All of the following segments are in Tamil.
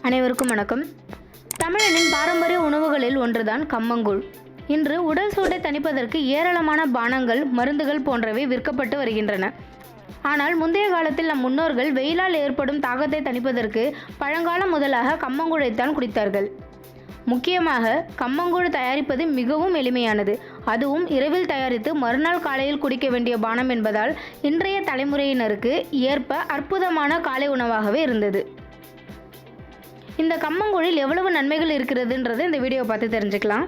அனைவருக்கும் வணக்கம். தமிழனின் பாரம்பரிய உணவுகளில் ஒன்றுதான் கம்மங்கூழ். இன்று உடல் சூட்டை தணிப்பதற்கு ஏராளமான பானங்கள், மருந்துகள் போன்றவை விற்கப்பட்டு வருகின்றன. ஆனால் முந்தைய காலத்தில் நம் முன்னோர்கள் வெயிலால் ஏற்படும் தாக்கத்தை தணிப்பதற்கு பழங்காலம் முதலாக கம்மங்கூழைத்தான் குடித்தார்கள். முக்கியமாக கம்மங்கூழ் தயாரிப்பது மிகவும் எளிமையானது. அதுவும் இரவில் தயாரித்து மறுநாள் காலையில் குடிக்க வேண்டிய பானம் என்பதால் இன்றைய தலைமுறையினருக்கு ஏற்ப அற்புதமான காலை உணவாகவே இருந்தது. இந்த கம்மங்கூழில் எவ்வளவு நன்மைகள் இருக்கிறதுன்றது இந்த வீடியோ பார்த்து தெரிஞ்சுக்கலாம்.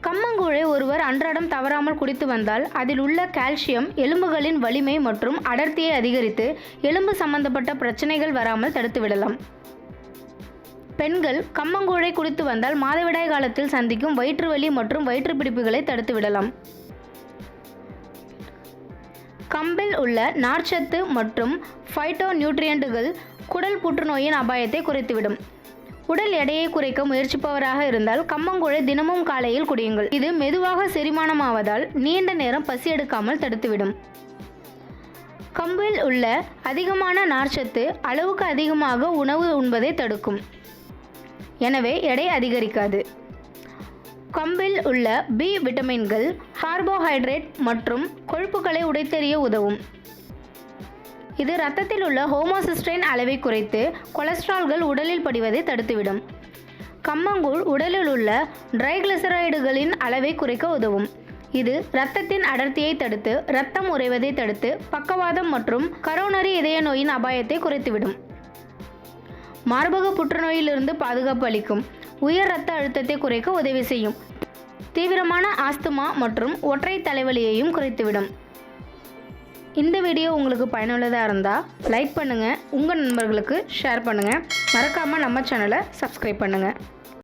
கம்மங்கூழை ஒருவர் அன்றாடம் தவறாமல் குடித்து வந்தால் அதில் உள்ள கால்சியம் எலும்புகளின் வலிமை மற்றும் அடர்த்தியை அதிகரித்து எலும்பு சம்பந்தப்பட்ட பிரச்சனைகள் வராமல் தடுத்துவிடலாம். பெண்கள் கம்மங்கூழை குடித்து வந்தால் மாதவிடாய் காலத்தில் சந்திக்கும் வயிற்று வலி மற்றும் வயிற்றுப்பிடிப்புகளை தடுத்துவிடலாம். கம்பில் உள்ள நார்ச்சத்து மற்றும் ஃபைட்டோ நியூட்ரியன்ட்டுகள் குடல் புற்றுநோயின் அபாயத்தை குறைத்துவிடும். உடல் எடையை குறைக்க முயற்சிப்பவராக இருந்தால் கம்மங்கூழை தினமும் காலையில் குடியுங்கள். இது மெதுவாக செரிமானமாவதால் நீண்ட நேரம் பசி எடுக்காமல் தடுத்துவிடும். கம்பில் உள்ள அதிகமான நார்ச்சத்து அளவுக்கு அதிகமாக உணவு உண்பதை தடுக்கும். எனவே எடை அதிகரிக்காது. கம்பில் உள்ள பி விட்டமின்கள் கார்போஹைட்ரேட் மற்றும் கொழுப்புகளை உடைத்தெறிய உதவும். இது இரத்தத்தில் உள்ள ஹோமோசிஸ்டைன் அளவை குறைத்து கொலஸ்ட்ரால்கள் உடலில் படிவதை தடுத்துவிடும். கம்மங்கூழ் உடலில் உள்ள ட்ரைகிளிசரைடுகளின் அளவை குறைக்க உதவும். இது இரத்தத்தின் அடர்த்தியை தடுத்து இரத்தம் உறைவதை தடுத்து பக்கவாதம் மற்றும் கரோனரி இதய நோயின் அபாயத்தை குறைத்துவிடும். மார்பக புற்றுநோயிலிருந்து பாதுகாப்பு அளிக்கும். உயர் இரத்த அழுத்தத்தை குறைக்க உதவி செய்யும். தீவிரமான ஆஸ்துமா மற்றும் ஒற்றை தலைவலியையும் குறைத்துவிடும். இந்த வீடியோ உங்களுக்கு பயனுள்ளதாக இருந்தால் லைக் பண்ணுங்கள், உங்கள் நண்பர்களுக்கு ஷேர் பண்ணுங்கள், மறக்காமல் நம்ம சேனலை சப்ஸ்கிரைப் பண்ணுங்கள்.